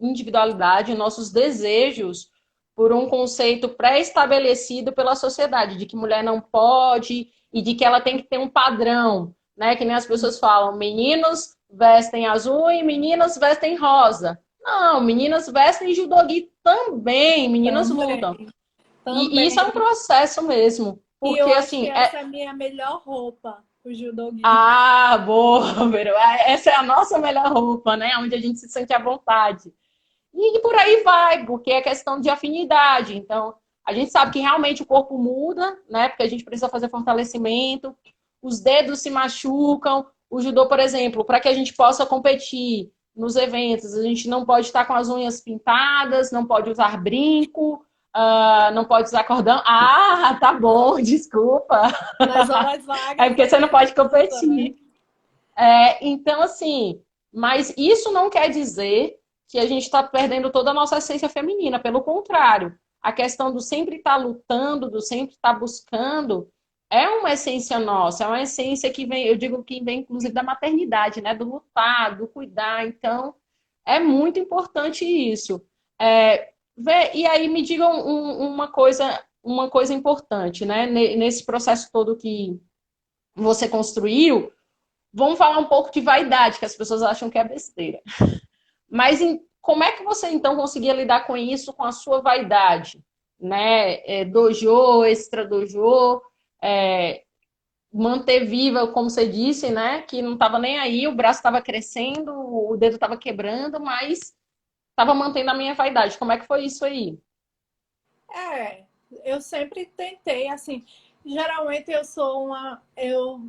individualidade, nossos desejos, por um conceito pré-estabelecido pela sociedade, de que mulher não pode e de que ela tem que ter um padrão, né? Que nem as pessoas falam, meninos vestem azul e meninas vestem rosa. Não, meninas vestem judogi também, meninas lutam. Também, E isso é um também. processo mesmo. E Porque, eu acho que assim, essa é a minha melhor roupa, o judogi. ah, boa, Vero. Essa é a nossa melhor roupa, né? Onde a gente se sente à vontade. E por aí vai, porque é questão de afinidade. Então, a gente sabe que realmente o corpo muda, né? Porque a gente precisa fazer fortalecimento, os dedos se machucam. O judô, por exemplo, para que a gente possa competir, nos eventos. A gente não pode estar com as unhas pintadas, não pode usar brinco, não pode usar cordão. Ah, tá bom, desculpa. Nas horas É vagas, porque a você não gente pode usa, né? competir. Então, assim, mas isso não quer dizer que a gente está perdendo toda a nossa essência feminina. Pelo contrário, a questão do sempre estar lutando, do sempre estar buscando, é uma essência nossa, é uma essência que vem, eu digo que vem inclusive da maternidade, né? Do lutar, do cuidar. Então, é muito importante isso. E aí me digam uma coisa importante, né? Nesse processo todo que você construiu. Vamos falar um pouco de vaidade, que as pessoas acham que é besteira. Mas como é que você, então, conseguia lidar com isso, com a sua vaidade? Né? Dojo, extra dojo, manter viva, como você disse, né? Que não estava nem aí, o braço estava crescendo, o dedo estava quebrando, mas estava mantendo a minha vaidade. Como é que foi isso aí? É, eu sempre tentei, assim, geralmente eu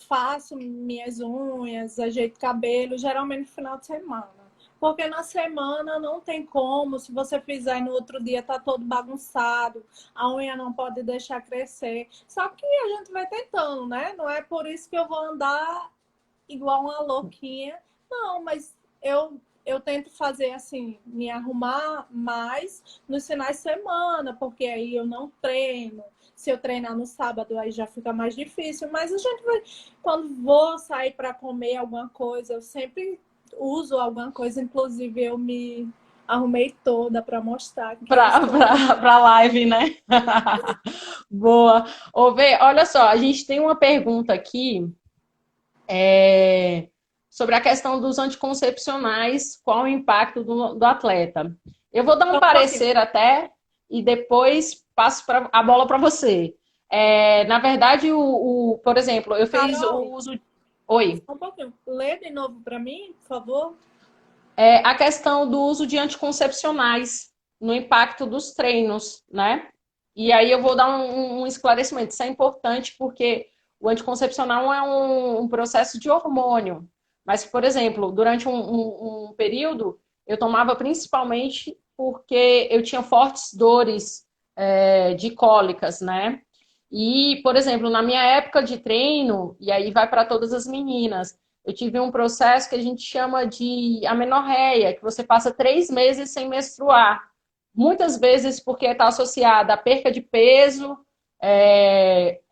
faço minhas unhas, ajeito cabelo, geralmente no final de semana. Porque na semana não tem como, se você fizer no outro dia tá todo bagunçado, a unha não pode deixar crescer. Só que a gente vai tentando, né? Não é por isso que eu vou andar igual uma louquinha. Não, mas eu tento fazer assim, me arrumar mais nos finais de semana, porque aí eu não treino. Se eu treinar no sábado, aí já fica mais difícil. Mas a gente vai, quando vou sair para comer alguma coisa, eu sempre uso alguma coisa. Inclusive, eu me arrumei toda para mostrar que eu estou. Para live, né? Boa. Ô, Vê, olha só, a gente tem uma pergunta aqui sobre a questão dos anticoncepcionais, qual o impacto do atleta. Eu vou dar um Só um pouquinho. parecer até e depois passo a bola para você. Na verdade, por exemplo, eu fiz Carol, o uso. Oi. só um pouquinho. Lê de novo para mim, por favor. A questão do uso de anticoncepcionais no impacto dos treinos, né? E aí eu vou dar um esclarecimento. Isso é importante porque o anticoncepcional é um processo de hormônio. Mas, por exemplo, durante um período, eu tomava principalmente porque eu tinha fortes dores de cólicas, né? E, por exemplo, na minha época de treino, e aí vai para todas as meninas, eu tive um processo que a gente chama de amenorreia, que você passa 3 meses sem menstruar. Muitas vezes porque está associada à perca de peso,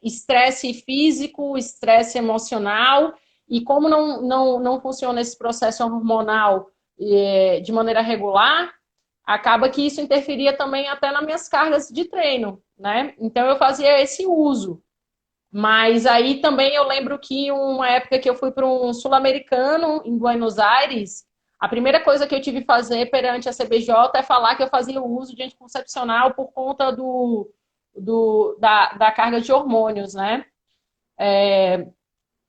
estresse físico, estresse emocional, e como não funciona esse processo hormonal de maneira regular, acaba que isso interferia também até nas minhas cargas de treino, né? Então eu fazia esse uso. Mas aí também eu lembro que uma época que eu fui para um sul-americano em Buenos Aires, a primeira coisa que eu tive que fazer perante a CBJ é falar que eu fazia o uso de anticoncepcional por conta da carga de hormônios, né?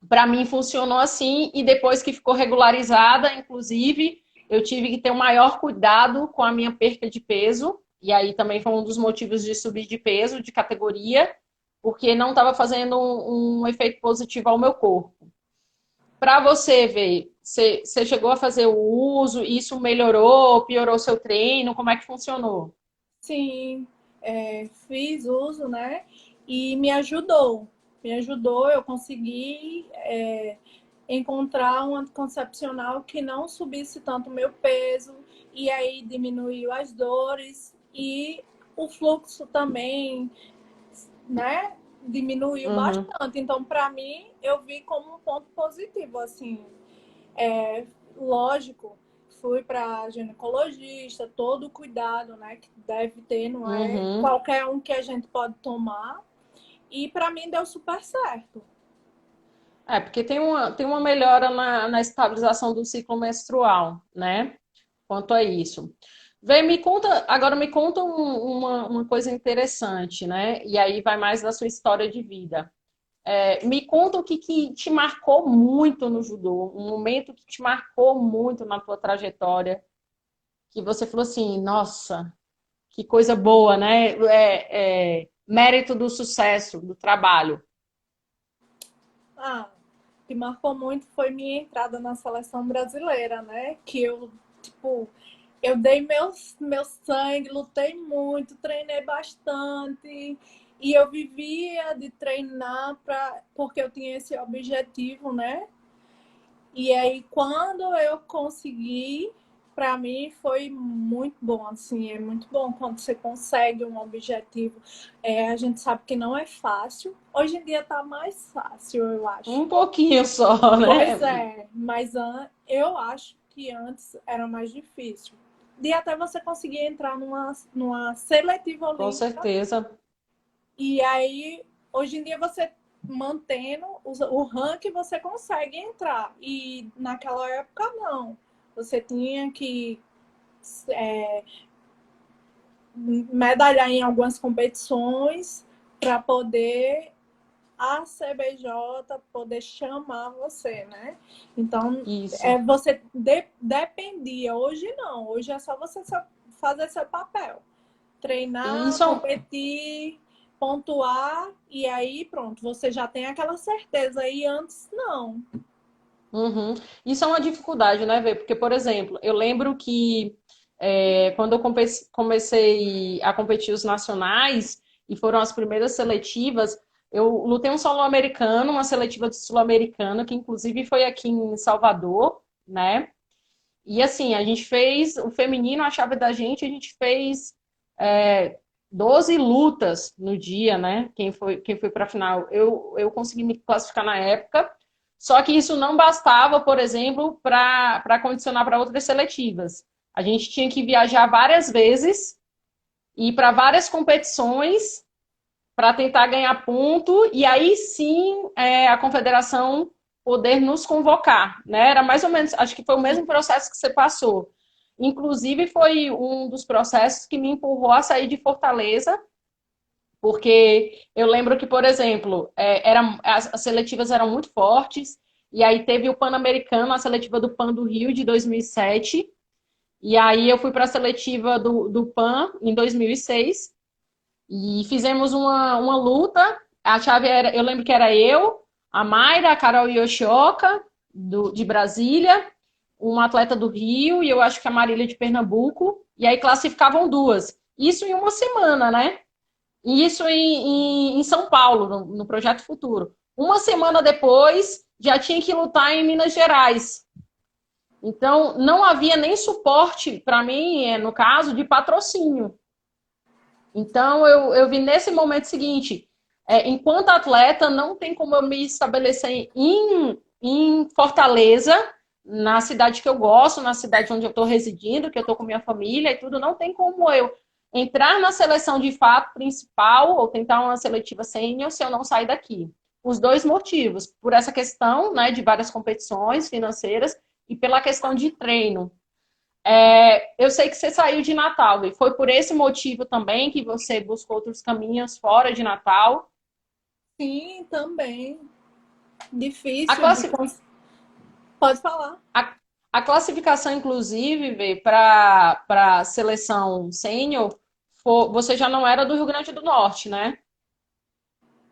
Para mim funcionou assim e depois que ficou regularizada, inclusive, eu tive que ter um maior cuidado com a minha perca de peso. E aí também foi um dos motivos de subir de peso, de categoria, porque não estava fazendo um efeito positivo ao meu corpo. Para você ver, você chegou a fazer o uso, isso melhorou, piorou seu treino, como é que funcionou? Sim, fiz uso, né? E me ajudou. Me ajudou, eu consegui encontrar um anticoncepcional que não subisse tanto o meu peso, e aí diminuiu as dores e o fluxo também, né? Diminuiu Uhum. bastante. Então, para mim, eu vi como um ponto positivo, assim. Lógico, fui para ginecologista, todo o cuidado, né, que deve ter, não é Uhum. qualquer um que a gente pode tomar. E para mim deu super certo. Porque tem uma melhora na estabilização do ciclo menstrual, né? Quanto a isso. Agora me conta uma coisa interessante, né? E aí vai mais da sua história de vida. Me conta o que te marcou muito no judô, um momento que te marcou muito na tua trajetória, que você falou assim, nossa, que coisa boa, né? Mérito do sucesso, do trabalho. Ah, que marcou muito foi minha entrada na seleção brasileira, né? Que eu, tipo, eu dei meu sangue, lutei muito, treinei bastante. E eu vivia de treinar porque eu tinha esse objetivo, né? E aí, quando eu consegui, para mim foi muito bom, assim, é muito bom quando você consegue um objetivo. A gente sabe que não é fácil. Hoje em dia tá mais fácil, eu acho. Um pouquinho só, né? Pois é, mas eu acho que antes era mais difícil. De até você conseguir entrar numa seletiva Com olímpica. certeza. E aí, hoje em dia, você mantendo o ranking, você consegue entrar. E naquela época, não. Você tinha que medalhar em algumas competições para poder a CBJ poder chamar você, né? Então, Isso. você dependia. Hoje não. Hoje é só você fazer seu papel. E Treinar, isso é um, competir, pontuar, e aí pronto, você já tem aquela certeza. E antes, não. uhum. Isso é uma dificuldade, né, Vê? Porque, por exemplo, eu lembro que quando eu comecei a competir os nacionais, e foram as primeiras seletivas, eu lutei um sul-americano, uma seletiva de sul-americano, que inclusive foi aqui em Salvador, né? E assim, a gente fez o feminino, a chave da gente, a gente fez é, 12 lutas no dia, né? Quem foi para a final. Eu consegui me classificar na época, só que isso não bastava, por exemplo, para condicionar para outras seletivas. A gente tinha que viajar várias vezes, ir para várias competições para tentar ganhar ponto, e aí sim a confederação poder nos convocar, né? Era mais ou menos, acho que foi o mesmo processo que você passou. Inclusive, foi um dos processos que me empurrou a sair de Fortaleza, porque eu lembro que, por exemplo, as seletivas eram muito fortes, e aí teve o Pan-Americano, a seletiva do Pan do Rio de 2007, e aí eu fui para a seletiva do Pan em 2006, e fizemos uma luta. A chave era, eu lembro que era eu, a Mayra, a Carol Yoshioka, de Brasília, uma atleta do Rio, e eu acho que a Marília de Pernambuco, e aí classificavam duas. Isso em uma semana, né? E isso em São Paulo, no Projeto Futuro. Uma semana depois, já tinha que lutar em Minas Gerais. Então, não havia nem suporte, para mim, no caso, de patrocínio. Então, eu vi nesse momento seguinte, enquanto atleta, não tem como eu me estabelecer em Fortaleza, na cidade que eu gosto, na cidade onde eu estou residindo, que eu estou com minha família e tudo, não tem como eu entrar na seleção de fato principal ou tentar uma seletiva sênior se eu não sair daqui. Os dois motivos, por essa questão, né, de várias competições financeiras e pela questão de treino. Eu sei que você saiu de Natal, e foi por esse motivo também que você buscou outros caminhos fora de Natal. Sim, também. A, Difícil de classi Pode falar. a classificação, inclusive, para a seleção sênior, você já não era do Rio Grande do Norte, né?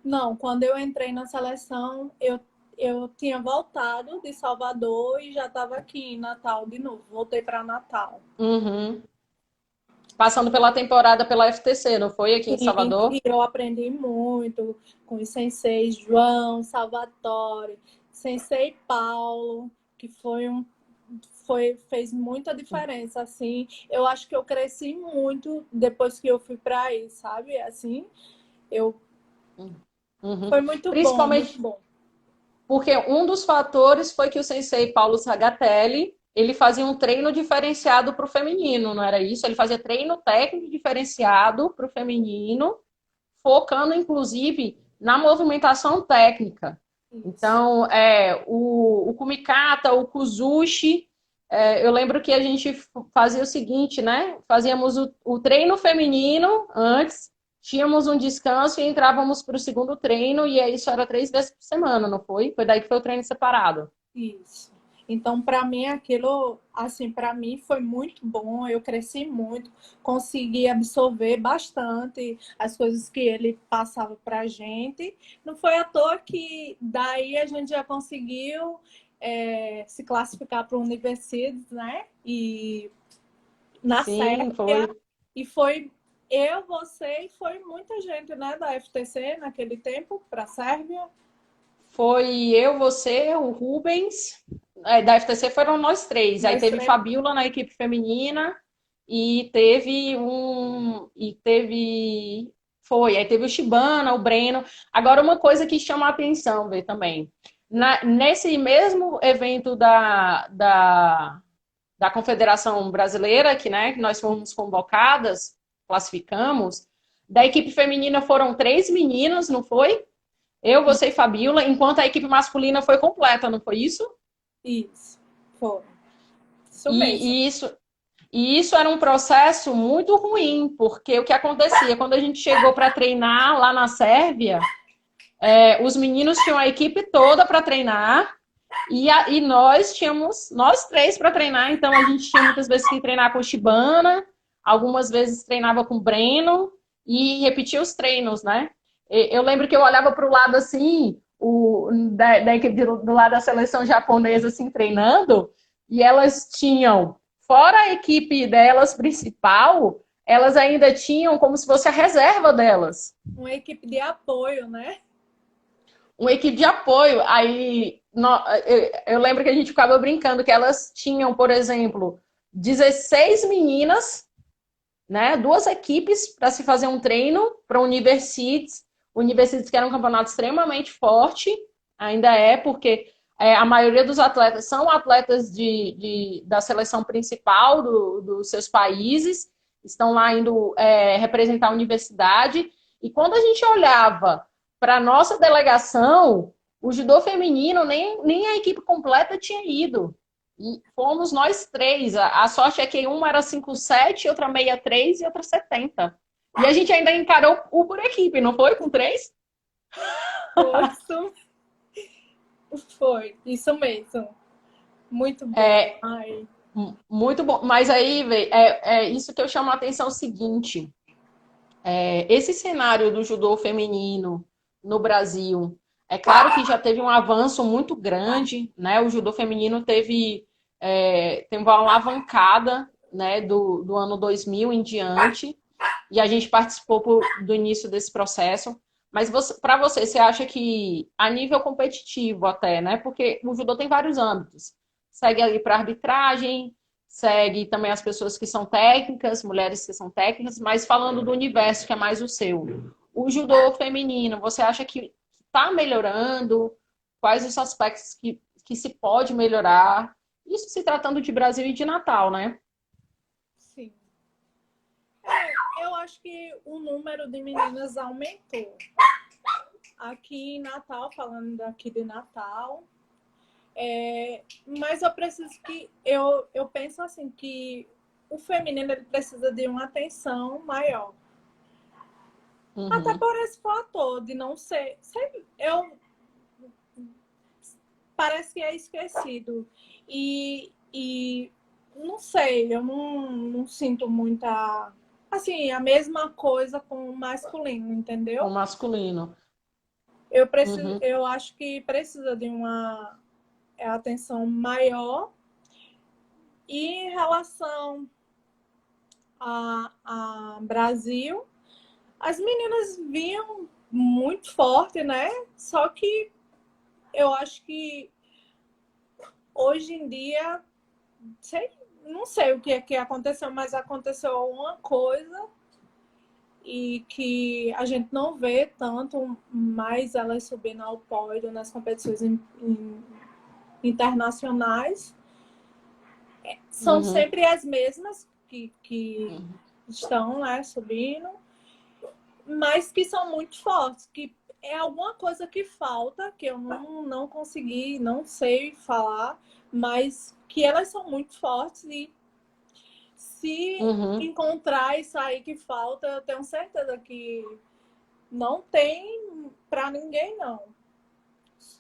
Não, quando eu entrei na seleção, eu tinha voltado de Salvador e já estava aqui em Natal de novo. Voltei para Natal. Uhum. Passando pela temporada pela FTC, não foi aqui em Sim, Salvador? e eu aprendi muito com os senseis João, Salvatore, sensei Paulo, que fez muita diferença, assim. Eu acho que eu cresci muito depois que eu fui para aí, sabe? Assim, eu Uhum. foi muito bom, muito Principalmente bom. porque um dos fatores foi que o sensei Paulo Sagatelli, ele fazia um treino diferenciado para o feminino, não era isso? Ele fazia treino técnico diferenciado para o feminino, focando inclusive na movimentação técnica. Isso. Então, o Kumikata, o Kuzushi, eu lembro que a gente fazia o seguinte, né? Fazíamos o treino feminino antes, tínhamos um descanso e entrávamos para o segundo treino, e isso era 3 vezes por semana, não foi? Foi daí que foi o treino separado. Isso. Então, para mim, aquilo, assim, para mim foi muito bom. Eu cresci muito, consegui absorver bastante as coisas que ele passava para a gente. Não foi à toa que daí a gente já conseguiu se classificar para a universidade, né? E na Sim, Sérvia, foi. e foi eu, você e foi muita gente, né, da FTC naquele tempo para a Sérvia. Foi eu, você, o Rubens. Da FTC foram nós três. Aí Nós teve três. Fabiola na equipe feminina e teve um. E teve. Foi, aí teve o Shibana, o Breno. Agora, uma coisa que chama a atenção, Vê, também. Nesse mesmo evento da Confederação Brasileira, que nós fomos convocadas, classificamos, da equipe feminina foram 3 meninas, não foi? Eu, você e Fabiola, enquanto a equipe masculina foi completa, não foi isso? Isso, foi. Isso mesmo. E, e isso, e isso era um processo muito ruim, porque o que acontecia? Quando a gente chegou para treinar lá na Sérvia, os meninos tinham a equipe toda para treinar, e nós tínhamos nós três para treinar, então a gente tinha muitas vezes que treinar com o Shibana, algumas vezes treinava com o Breno e repetia os treinos, né? Eu lembro que eu olhava para o lado assim, da equipe do lado da seleção japonesa assim treinando, e elas tinham, fora a equipe delas principal, elas ainda tinham como se fosse a reserva delas. Uma equipe de apoio, né? Uma equipe de apoio. Aí eu lembro que a gente ficava brincando que elas tinham, por exemplo, 16 meninas, né? 2 equipes para se fazer um treino para universities. Universities que era um campeonato extremamente forte, ainda porque a maioria dos atletas são atletas da seleção principal dos seus países, estão lá indo representar a universidade. E quando a gente olhava para a nossa delegação, o judô feminino, nem a equipe completa tinha ido. E fomos nós três. A sorte é que uma era 5,7, outra 63 e outra 70. E a gente ainda encarou o por equipe, não foi? Com 3? Isso foi, isso mesmo. Muito bom. É, Ai, muito bom. Mas aí, isso que eu chamo a atenção é o seguinte. Esse cenário do judô feminino no Brasil, é claro que já teve um avanço muito grande, né? O judô feminino teve uma alavancada, né, do ano 2000 em diante, e a gente participou do início desse processo. Mas para você acha que a nível competitivo até, né? Porque o judô tem vários âmbitos. Segue ali para arbitragem, segue também as pessoas que são técnicas, mulheres que são técnicas, mas falando do universo que é mais o seu. O judô feminino, você acha que está melhorando? Quais os aspectos que se pode melhorar? Isso se tratando de Brasil e de Natal, né? sim. Eu acho que o número de meninas aumentou. Aqui em Natal, falando daqui de Natal, mas eu preciso que eu penso assim que o feminino ele precisa de uma atenção maior. Até Uhum. por esse fator de não ser, eu parece que é esquecido e não sei, eu não sinto muita assim a mesma coisa com o masculino, O entendeu? masculino. Uhum. Eu acho que precisa de uma atenção maior. E em relação a Brasil, as meninas vinham muito forte, né? Só que eu acho que hoje em dia, não sei o que é que aconteceu, mas aconteceu uma coisa e que a gente não vê tanto mais elas subindo ao pódio nas competições internacionais. São Uhum. sempre as mesmas que Uhum. estão lá subindo, mas que são muito fortes, que é alguma coisa que falta, que eu não consegui, não sei falar, mas que elas são muito fortes e se Uhum. encontrar isso aí que falta, eu tenho certeza que não tem para ninguém, não.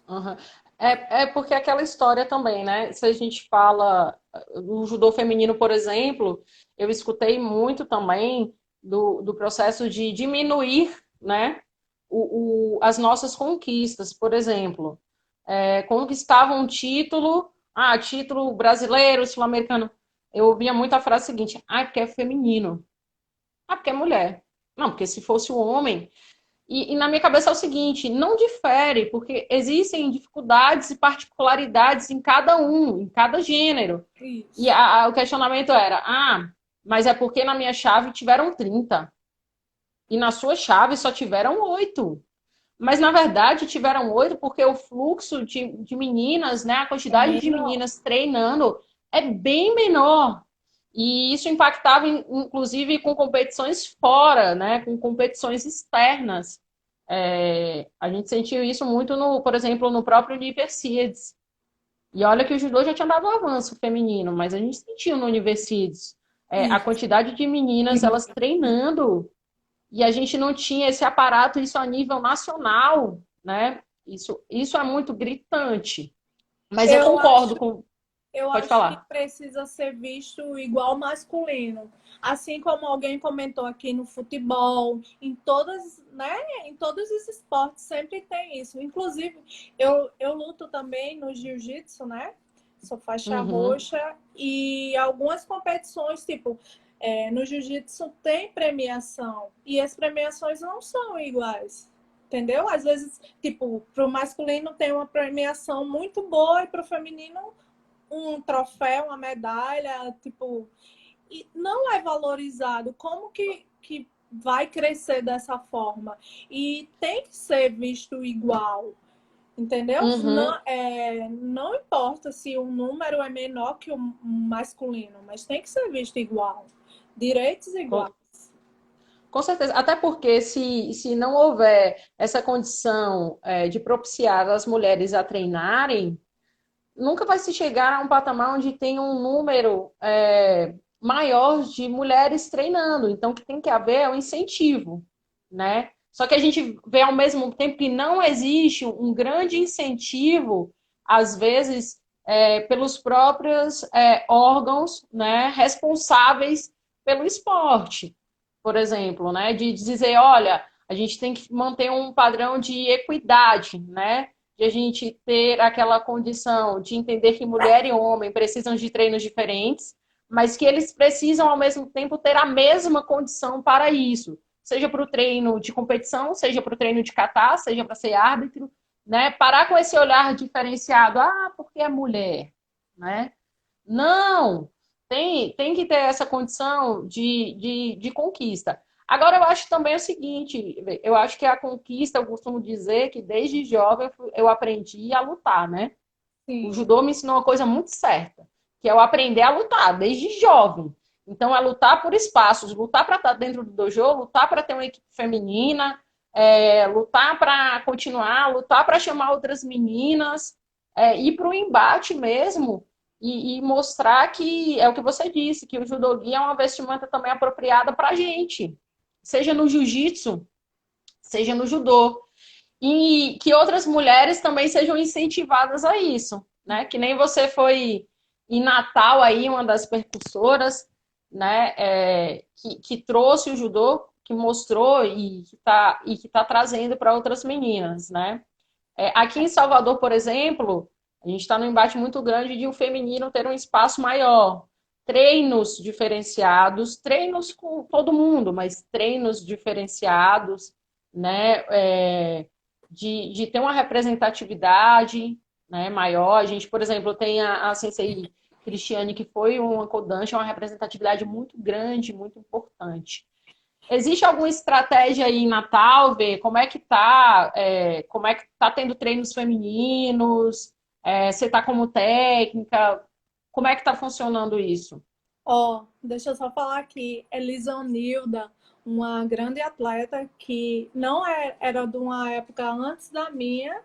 Uhum. É porque aquela história também, né? Se a gente fala do judô feminino, por exemplo, eu escutei muito também do processo de diminuir, né, as nossas conquistas. Por exemplo, conquistava um título, título brasileiro, sul-americano. Eu ouvia muito a frase seguinte: porque é feminino, porque é mulher. Não, porque se fosse o homem. E na minha cabeça é o seguinte, não difere, porque existem dificuldades e particularidades em cada gênero. E Isso. o questionamento era, mas é porque na minha chave tiveram 30 e na sua chave só tiveram 8. Mas, na verdade, tiveram 8 porque o fluxo de meninas, né, a É quantidade de menor. meninas treinando é bem menor. E isso impactava, inclusive, com competições fora, né, com competições externas. A gente sentiu isso muito, por exemplo, no próprio Universiades. E olha que o judô já tinha dado um avanço feminino, mas a gente sentiu no Universiades a Isso. quantidade de meninas elas treinando e a gente não tinha esse aparato, isso a nível nacional, né? Isso é muito gritante. Mas eu Eu concordo acho com. Eu Pode acho que falar. precisa ser visto igual masculino. Assim como alguém comentou aqui no futebol, em todas, né? Em todos os esportes sempre tem isso. Inclusive, eu luto também no jiu-jitsu, né? Sou faixa Uhum. roxa e algumas competições, tipo, no jiu-jitsu tem premiação e as premiações não são iguais. Entendeu? Às vezes, tipo, para o masculino tem uma premiação muito boa e para o feminino um troféu, uma medalha, tipo, e não é valorizado. Como que vai crescer dessa forma? E tem que ser visto igual, entendeu? Uhum. Não importa se o número é menor que o masculino, mas tem que ser visto igual. Direitos Com, iguais. com certeza. Até porque se não houver essa condição de propiciar as mulheres a treinarem, nunca vai se chegar a um patamar onde tem um número maior de mulheres treinando. Então, o que tem que haver é um incentivo, né? Só que a gente vê ao mesmo tempo que não existe um grande incentivo, às vezes, pelos próprios órgãos, né, responsáveis pelo esporte, por exemplo, né? De dizer, olha, a gente tem que manter um padrão de equidade, né? De a gente ter aquela condição de entender que mulher e homem precisam de treinos diferentes, mas que eles precisam, ao mesmo tempo, ter a mesma condição para isso. Seja para o treino de competição, seja para o treino de catar, seja para ser árbitro, né? Parar com esse olhar diferenciado, porque é mulher, né? Não, tem que ter essa condição de conquista. Agora, eu acho também o seguinte, eu acho que a conquista, eu costumo dizer que desde jovem eu aprendi a lutar, né? O Sim. judô me ensinou uma coisa muito certa, que é eu aprender a lutar desde jovem. Então, é lutar por espaços, lutar para estar dentro do dojo, lutar para ter uma equipe feminina, lutar para continuar, lutar para chamar outras meninas, ir para o embate mesmo e mostrar que é o que você disse, que o judogi é uma vestimenta também apropriada para a gente, seja no jiu-jitsu, seja no judô e que outras mulheres também sejam incentivadas a isso, né? Que nem você foi em Natal aí, uma das percussoras, né? Que trouxe o judô, que mostrou e que tá trazendo para outras meninas, né? Aqui em Salvador, por exemplo, a gente está num embate muito grande de o feminino ter um espaço maior. Treinos diferenciados, treinos com todo mundo, mas treinos diferenciados, né? De ter uma representatividade, né, maior. A gente, por exemplo, tem a Sensei Cristiane, que foi uma Kodansha, uma representatividade muito grande, muito importante. Existe alguma estratégia aí em Natal, ver como é que tá, como é que tá tendo treinos femininos, você tá como técnica, como é que tá funcionando isso? Ó, deixa eu só falar aqui, Elisonilda, uma grande atleta que não era de uma época antes da minha,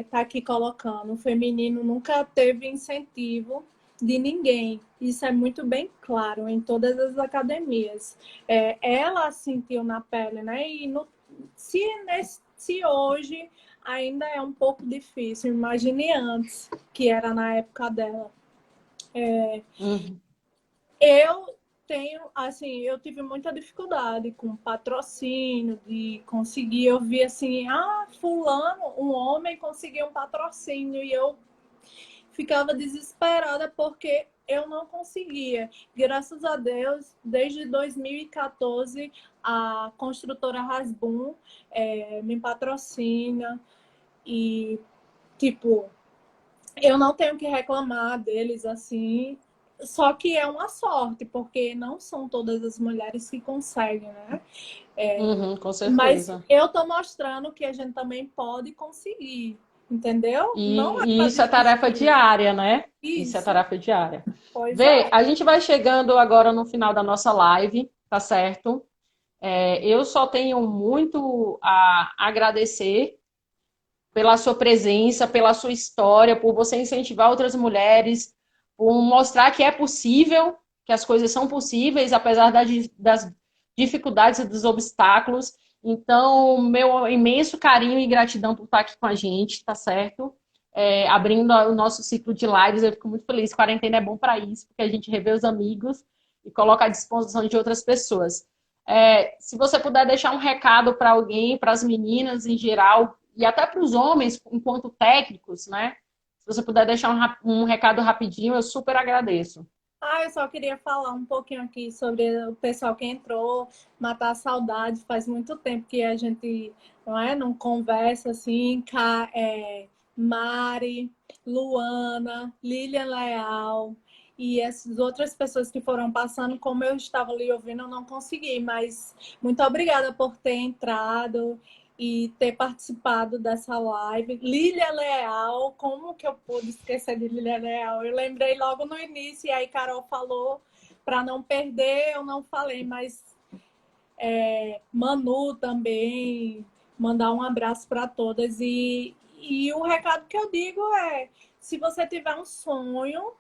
tá aqui colocando. O feminino nunca teve incentivo de ninguém. Isso é muito bem claro em todas as academias. Ela sentiu na pele, né? Se hoje ainda é um pouco difícil. Imagine antes, que era na época dela. Uhum. Eu tenho, assim, eu tive muita dificuldade com patrocínio, de conseguir. Eu vi assim, fulano, um homem conseguiu um patrocínio e eu ficava desesperada porque eu não conseguia. Graças a Deus, desde 2014, a construtora Hasbun me patrocina e, tipo, eu não tenho que reclamar deles assim. Só que é uma sorte, porque não são todas as mulheres que conseguem, né? Uhum, com Mas certeza. eu tô mostrando que a gente também pode conseguir, entendeu? Não é E para isso é tarefa desistir. diária, né? Isso é Isso, tarefa diária. pois Vê, é. a gente vai chegando agora no final da nossa live, tá certo? Eu só tenho muito a agradecer pela sua presença, pela sua história, por você incentivar outras mulheres, por mostrar que é possível, que as coisas são possíveis, apesar das dificuldades e dos obstáculos. Então, meu imenso carinho e gratidão por estar aqui com a gente, tá certo? Abrindo o nosso ciclo de lives, eu fico muito feliz. Quarentena é bom para isso, porque a gente revê os amigos e coloca à disposição de outras pessoas. Se você puder deixar um recado para alguém, para as meninas em geral, e até para os homens, enquanto técnicos, né? Se você puder deixar um recado rapidinho, eu super agradeço. Eu só queria falar um pouquinho aqui sobre o pessoal que entrou, matar a saudade. Faz muito tempo que a gente não conversa assim. Mari, Luana, Lilian Leal e essas outras pessoas que foram passando, como eu estava ali ouvindo, eu não consegui, mas muito obrigada por ter entrado e ter participado dessa live. Lília Leal, como que eu pude esquecer de Lília Leal? Eu lembrei logo no início, e aí Carol falou, para não perder, eu não falei, mas Manu também, mandar um abraço para todas. E o recado que eu digo é, se você tiver um sonho,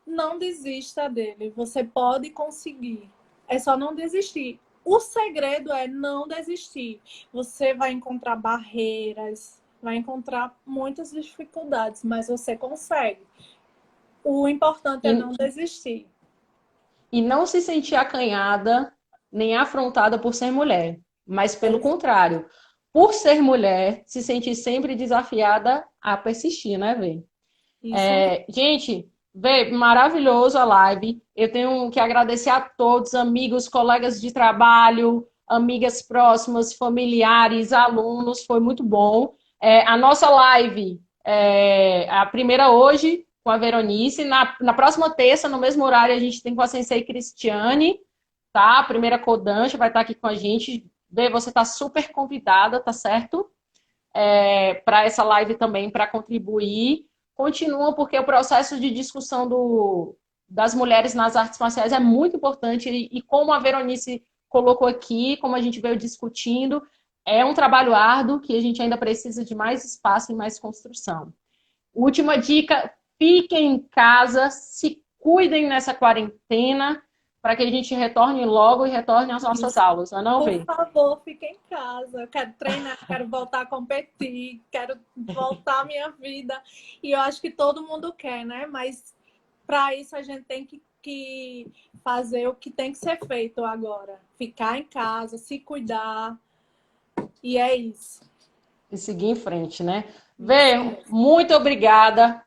não desista dele, você pode conseguir. É só não desistir. O segredo é não desistir. Você vai encontrar barreiras, vai encontrar muitas dificuldades, mas você consegue. O importante é não desistir. E não se sentir acanhada nem afrontada por ser mulher, mas pelo contrário, por ser mulher, se sentir sempre desafiada a persistir, né, Vê? Gente, Vê, maravilhoso a live. Eu tenho que agradecer a todos, amigos, colegas de trabalho, amigas próximas, familiares, alunos, foi muito bom. A nossa live, a primeira hoje, com a Veronice. Na próxima terça, no mesmo horário, a gente tem com a Sensei Cristiane, tá? A primeira Kodansha vai estar aqui com a gente. Vê, você está super convidada, tá certo? Para essa live também, para contribuir. Continua, porque o processo de discussão das mulheres nas artes marciais é muito importante, e como a Veronice colocou aqui, como a gente veio discutindo, é um trabalho árduo que a gente ainda precisa de mais espaço e mais construção. Última dica, fiquem em casa, se cuidem nessa quarentena, para que a gente retorne logo e retorne às nossas aulas, não Por Vê? favor, fique em casa. Eu quero treinar, quero voltar a competir, quero voltar à minha vida. E eu acho que todo mundo quer, né? Mas para isso a gente tem que fazer o que tem que ser feito agora. Ficar em casa, se cuidar. E é isso. E seguir em frente, né? Vê, muito obrigada.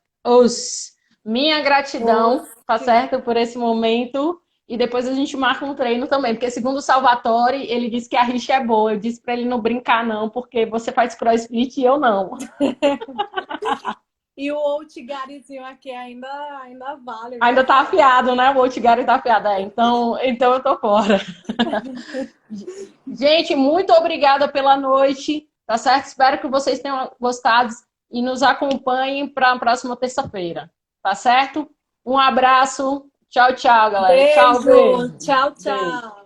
Minha gratidão, tá certo, por esse momento. E depois a gente marca um treino também, porque segundo o Salvatore, ele disse que a rixa é boa. Eu disse para ele não brincar não, porque você faz crossfit e eu não. E o Outgarizinho aqui ainda vale. Ainda tá afiado, né? O Outgari tá afiado. Então eu tô fora. Gente, muito obrigada pela noite, tá certo? Espero que vocês tenham gostado e nos acompanhem para a próxima terça-feira, tá certo? Um abraço. Tchau, tchau, galera. Beijo. Tchau, beijo. Tchau, tchau. Beijo.